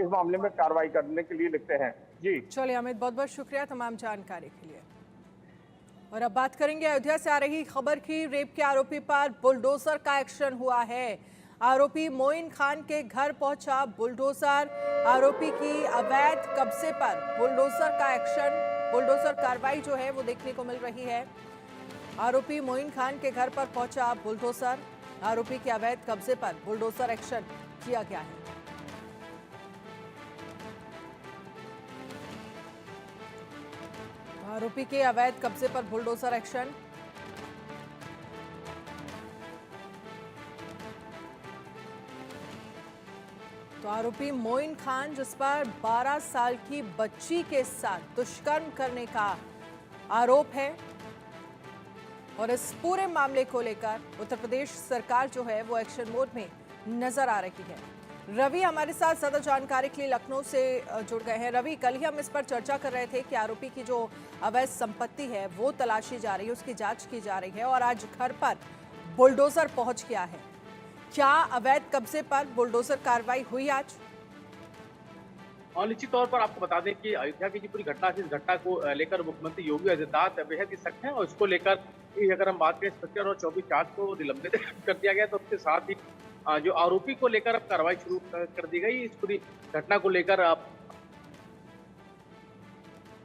इस मामले में कार्रवाई करने के लिए लिखते हैं। जी चलिए अमित, बहुत बहुत शुक्रिया तमाम जानकारी के लिए। और अब बात करेंगे अयोध्या से आ रही खबर की। रेप के आरोपी पर बुलडोजर का एक्शन हुआ है। आरोपी मोइन खान के घर पहुंचा बुलडोजर। आरोपी की अवैध कब्जे पर बुलडोजर का एक्शन, बुलडोजर कार्रवाई जो है वो देखने को मिल रही है। आरोपी मोइन खान के घर पर पहुंचा बुलडोजर। आरोपी के अवैध कब्जे पर बुलडोजर एक्शन किया गया है। आरोपी के अवैध कब्जे पर बुलडोजर एक्शन। तो आरोपी मोइन खान, जिस पर 12 साल की बच्ची के साथ दुष्कर्म करने का आरोप है, और इस पूरे मामले को लेकर उत्तर प्रदेश सरकार जो है वो एक्शन मोड में नजर आ रही है। रवि हमारे साथ ज्यादा जानकारी के लिए लखनऊ से जुड़ गए हैं। रवि, कल ही हम इस पर चर्चा कर रहे थे कि आरोपी की जो अवैध संपत्ति है वो तलाशी जा रही है, उसकी जांच की जा रही है, और आज घर पर बुलडोजर पहुंच गया है। क्या अवैध कब्जे पर बुलडोजर कार्रवाई हुई आज? और निश्चित तौर पर आपको बता दें कि अयोध्या की जो पूरी घटना थी, इस घटना को लेकर मुख्यमंत्री योगी आदित्यनाथ बेहद ही सख्त हैं, और इसको लेकर अगर हम बात करें, इंस्पेक्टर और 24 चार्ज को निलंबित कर दिया गया। तो उसके साथ ही जो आरोपी को लेकर अब कार्रवाई शुरू कर दी गई। इस पूरी घटना को लेकर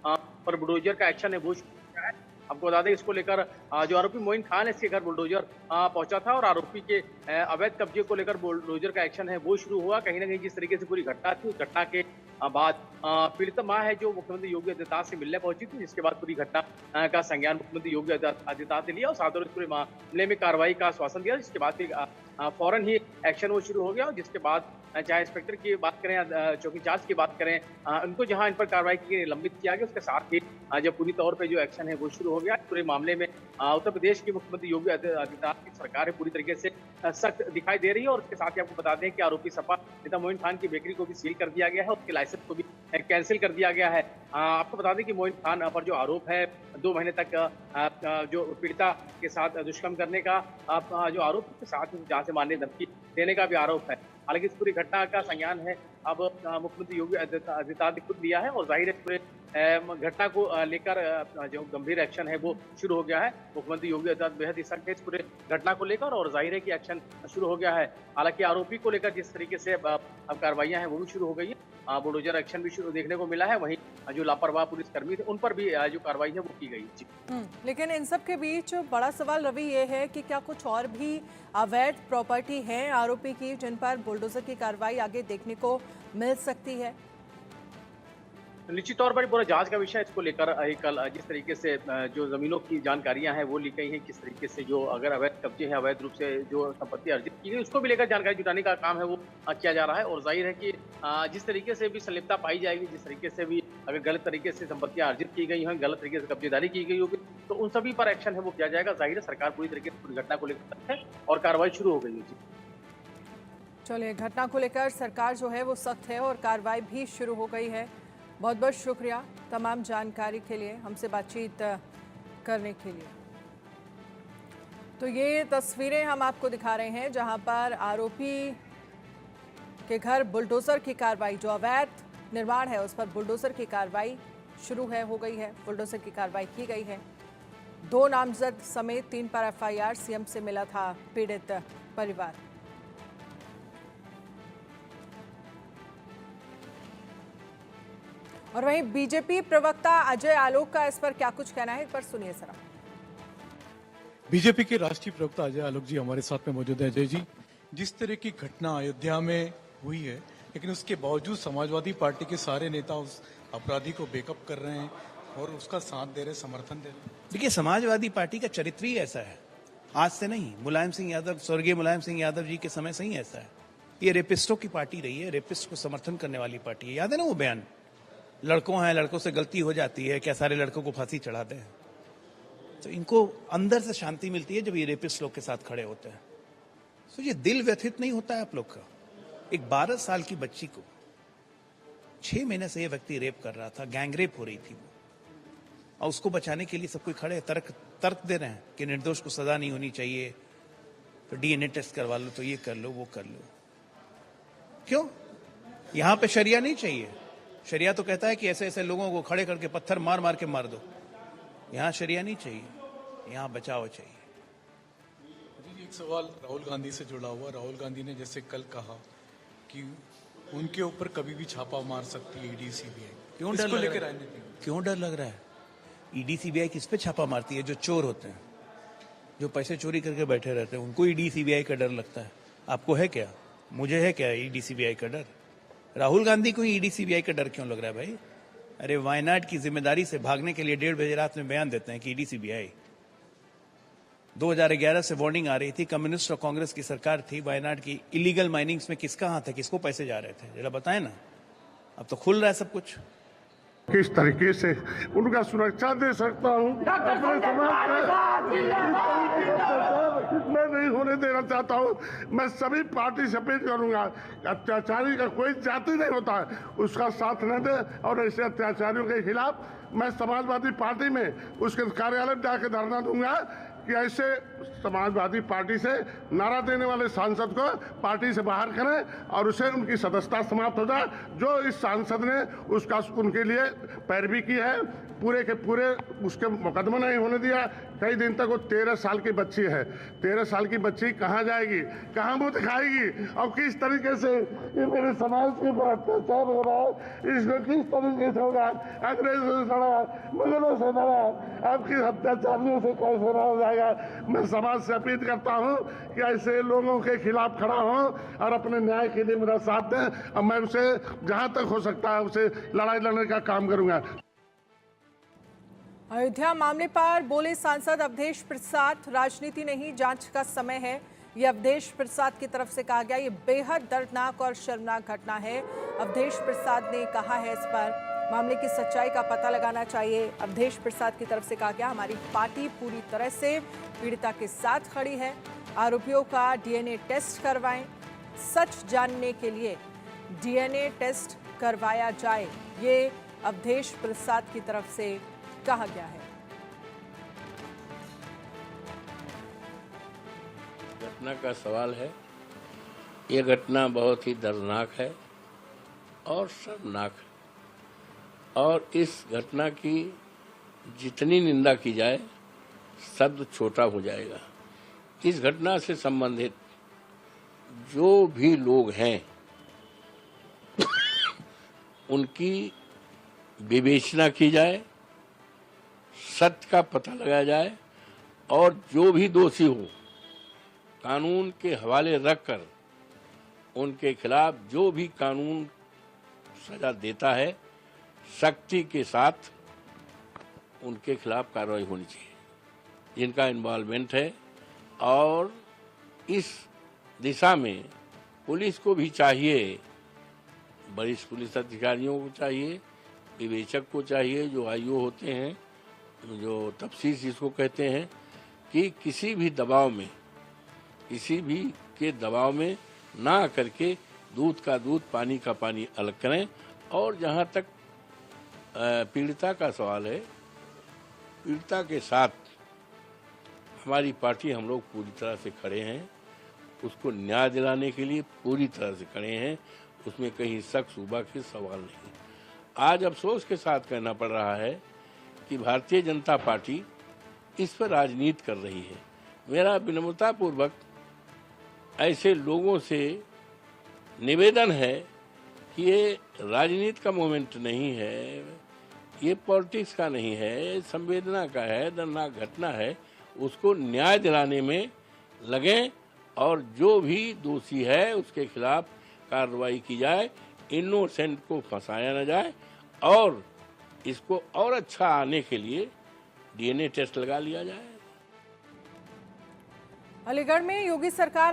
पर बुलडोजर का एक्शन है वो शुरू किया है। आपको बता दें, इसको लेकर जो आरोपी मोइन खान है, इसके घर बुलडोजर पहुंचा था, और आरोपी के अवैध कब्जे को लेकर बुलडोजर का एक्शन है वो शुरू हुआ। कहीं ना कहीं जिस तरीके से पूरी घटना थी, उस घटना के बाद पीड़िता मां है जो मुख्यमंत्री योगी आदित्यनाथ से मिलने पहुंची थी, जिसके बाद पूरी घटना का संज्ञान मुख्यमंत्री योगी आदित्यनाथ ने लिया और साथ ही पूरे मामले में कार्रवाई का आश्वासन दिया। जिसके बाद फिर फौरन ही एक्शन वो शुरू हो गया, और जिसके बाद चाहे इंस्पेक्टर की बात करें या चौकी चार्ज की बात करें, उनको जहां इन पर कार्रवाई की गई, निलंबित किया गया। उसके साथ ही जब पूरी तौर पे जो एक्शन है वो शुरू हो गया। पूरे मामले में उत्तर प्रदेश की मुख्यमंत्री योगी आदित्यनाथ की सरकार है पूरी तरीके से सख्त दिखाई दे रही है। और इसके साथ ही आपको बता दें कि आरोपी सपा नेता मोइन खान की बेकरी को भी सील कर दिया गया है, उसके लाइसेंस को भी कैंसिल कर दिया गया है। आपको बता दें कि मोइन खान पर जो आरोप है, 2 महीने तक जो पीड़िता के साथ दुष्कर्म करने का जो आरोप के साथ जान से मारने धमकी देने का भी आरोप है। हालांकि इस पूरी घटना का संज्ञान है अब मुख्यमंत्री योगी आदित्यनाथ ने खुद लिया है, और जाहिर है पूरे घटना को लेकर जो गंभीर एक्शन है वो शुरू हो गया है। मुख्यमंत्री योगी आदित्यनाथ बेहद ही सख्त है इस पूरे घटना को लेकर, और जाहिर है कि एक्शन शुरू हो गया है। हालांकि आरोपी को लेकर जिस तरीके से अब कार्रवाइयां हैं वो भी शुरू हो गई है, बुलडोजर एक्शन भी शुरू देखने को मिला है। वहीं जो लापरवाह पुलिसकर्मी थे उन पर भी जो कार्रवाई है वो की गई। जी लेकिन इन सब के बीच बड़ा सवाल रवि ये है कि क्या कुछ और भी अवैध प्रॉपर्टी है आरोपी की जिन पर बुलडोजर की कार्रवाई आगे देखने को मिल सकती है? निश्चित तौर पर पूरा जांच का विषय इसको लेकर कल जिस तरीके से जो जमीनों की जानकारियां हैं वो ली गई हैं, किस तरीके से जो अगर अवैध कब्जे हैं, अवैध रूप से जो संपत्ति अर्जित की गई, उसको भी लेकर जानकारी जुटाने का काम है वो किया जा रहा है। और जाहिर है कि जिस तरीके से भी संलिप्तता पाई जाएगी, जिस तरीके से भी अगर गलत तरीके से संपत्तियां अर्जित की गई हैं, गलत तरीके से कब्जेदारी की गई होगी, तो उन सभी पर एक्शन है वो किया जाएगा। जाहिर है सरकार पूरी तरीके से पूरी घटना को लेकर है और कार्रवाई शुरू हो गई है। जी चलिए, घटना को लेकर सरकार जो है वो सख्त है और कार्रवाई भी शुरू हो गई है। बहुत बहुत शुक्रिया तमाम जानकारी के लिए, हमसे बातचीत करने के लिए। तो ये तस्वीरें हम आपको दिखा रहे हैं जहां पर आरोपी के घर बुलडोजर की कार्रवाई, जो अवैध निर्माण है उस पर बुलडोजर की कार्रवाई शुरू है, हो गई है। बुलडोजर की कार्रवाई की गई है। 2 नामजद समेत 3 पर एफआईआर सीएम से मिला था पीड़ित परिवार। और वहीं बीजेपी प्रवक्ता अजय आलोक का इस पर क्या कुछ कहना है, एक बार सुनिए जरा। बीजेपी के राष्ट्रीय प्रवक्ता अजय आलोक जी हमारे साथ में मौजूद हैं। अजय जी, जिस तरह की घटना अयोध्या में हुई है, लेकिन उसके बावजूद समाजवादी पार्टी के सारे नेता उस अपराधी को बैकअप कर रहे हैं और उसका साथ दे रहे, समर्थन दे रहे। देखिए, समाजवादी पार्टी का चरित्र ही ऐसा है, आज से नहीं। मुलायम सिंह यादव, स्वर्गीय मुलायम सिंह यादव जी के समय से ही ऐसा है। ये रेपिस्टों की पार्टी रही है, रेपिस्ट को समर्थन करने वाली पार्टी है। याद है ना वो बयान, लड़कों हैं, लड़कों से गलती हो जाती है, क्या सारे लड़कों को फांसी चढ़ाते हैं? तो इनको अंदर से शांति मिलती है जब ये रेपिस्ट लोग के साथ खड़े होते हैं। तो ये दिल व्यथित नहीं होता है आप लोग का? एक 12 साल की बच्ची को 6 महीने से ये व्यक्ति रेप कर रहा था, गैंग रेप हो रही थी वो, और उसको बचाने के लिए सब कोई खड़े तर्क दे रहे हैं कि निर्दोष को सजा नहीं होनी चाहिए, तो डीएनए टेस्ट करवा लो, तो ये कर लो, वो कर लो। क्यों? यहाँ पे शरिया नहीं चाहिए। शरिया तो कहता है कि ऐसे ऐसे लोगों को खड़े करके पत्थर मार मार के मार दो। यहाँ शरिया नहीं चाहिए, यहाँ बचाव चाहिए। एक सवाल राहुल गांधी से जुड़ा हुआ। राहुल गांधी ने जैसे कल कहा कि उनके ऊपर कभी भी छापा मार सकती है ईडी सीबीआई। क्यों डर लग रहा है? क्यों डर लग रहा है? ईडी सीबीआई किस पे छापा मारती है? जो चोर होते हैं, जो पैसे चोरी करके बैठे रहते हैं, उनको ईडी सीबीआई का डर लगता है। आपको है क्या? मुझे है क्या ईडी सीबीआई का डर? राहुल गांधी को ईडी सीबीआई का डर क्यों लग रहा है भाई? अरे वायनाड की जिम्मेदारी से भागने के लिए 1:30 बजे रात में बयान देते हैं कि ईडी सीबीआई। 2011 से वार्निंग आ रही थी, कम्युनिस्ट और कांग्रेस की सरकार थी, वायनाड की इलीगल माइनिंग्स में किसका हाथ है, किसको पैसे जा रहे थे, जरा बताएं ना। अब तो खुल रहा है सब कुछ। किस तरीके से उनका सुरक्षा दे सकता हूँ अपने समाज में, मैं नहीं होने देना चाहता हूँ। मैं सभी पार्टी से अपील करूंगा, अत्याचारी का कोई जाति नहीं होता है, उसका साथ न दे। और ऐसे अत्याचारियों के खिलाफ मैं समाजवादी पार्टी में उसके कार्यालय में जाकर धरना दूंगा कि ऐसे समाजवादी पार्टी से नारा देने वाले सांसद को पार्टी से बाहर करें और उसे उनकी सदस्यता समाप्त हो जाए। जो इस सांसद ने उसका उनके लिए पैरवी की है, पूरे के पूरे उसके मुकदमा नहीं होने दिया। कई दिन तक वो 13 साल की बच्ची है। 13 साल की बच्ची कहाँ जाएगी, कहाँ मुँह दिखाएगी? और किस तरीके से ये मेरे समाज के ऊपर अत्याचार हो रहा है, इसको किस तरीके से होगा? अंग्रेजों से लड़ा, मुगलों से लड़ा, आपकी अत्याचारियों से कैसे रहा जाएगा? मैं समाज से अपील करता हूँ कि ऐसे लोगों के खिलाफ खड़ा हों और अपने न्याय के लिए मेरा साथ दें। और मैं उसे जहाँ तक हो सकता है उसे लड़ाई लड़ने का काम करूँगा। अयोध्या मामले पर बोले सांसद अवधेश प्रसाद, राजनीति नहीं जांच का समय है, ये अवधेश प्रसाद की तरफ से कहा गया। ये बेहद दर्दनाक और शर्मनाक घटना है। अवधेश प्रसाद ने कहा है इस पर मामले की सच्चाई का पता लगाना चाहिए। अवधेश प्रसाद की तरफ से कहा गया, हमारी पार्टी पूरी तरह से पीड़िता के साथ खड़ी है। आरोपियों का डीएनए टेस्ट करवाएं, सच जानने के लिए डीएनए टेस्ट करवाया जाए, ये अवधेश प्रसाद की तरफ से कहा गया है। घटना का सवाल है। ये घटना बहुत ही दर्दनाक है और शर्मनाक है, और इस घटना की जितनी निंदा की जाए शब्द छोटा हो जाएगा। इस घटना से संबंधित जो भी लोग हैं उनकी विवेचना की जाए, सत्य का पता लगाया जाए, और जो भी दोषी हो कानून के हवाले रखकर उनके खिलाफ जो भी कानून सजा देता है सख्ती के साथ उनके खिलाफ कार्रवाई होनी चाहिए, जिनका इन्वॉल्वमेंट है। और इस दिशा में पुलिस को भी चाहिए, वरिष्ठ पुलिस अधिकारियों को चाहिए, विवेचक को चाहिए, जो आईओ होते हैं, जो तफ्सीस जिसको कहते हैं, कि किसी भी दबाव में, किसी भी के दबाव में ना करके दूध का दूध पानी का पानी अलग करें। और जहाँ तक पीड़िता का सवाल है, पीड़िता के साथ हमारी पार्टी, हम लोग पूरी तरह से खड़े हैं, उसको न्याय दिलाने के लिए पूरी तरह से खड़े हैं, उसमें कहीं शक शुबा के सवाल नहीं। आज अफसोस के साथ कहना पड़ रहा है कि भारतीय जनता पार्टी इस पर राजनीति कर रही है। मेरा विनम्रतापूर्वक ऐसे लोगों से निवेदन है कि ये राजनीति का मोमेंट नहीं है, ये पॉलिटिक्स का नहीं है, संवेदना का है, दर्दनाक घटना है, उसको न्याय दिलाने में लगें और जो भी दोषी है उसके खिलाफ कार्रवाई की जाए, इनोसेंट को फंसाया न जाए, और इसको और अच्छा आने के लिए डीएनए टेस्ट लगा लिया जाए। अलीगढ़ में योगी सरकार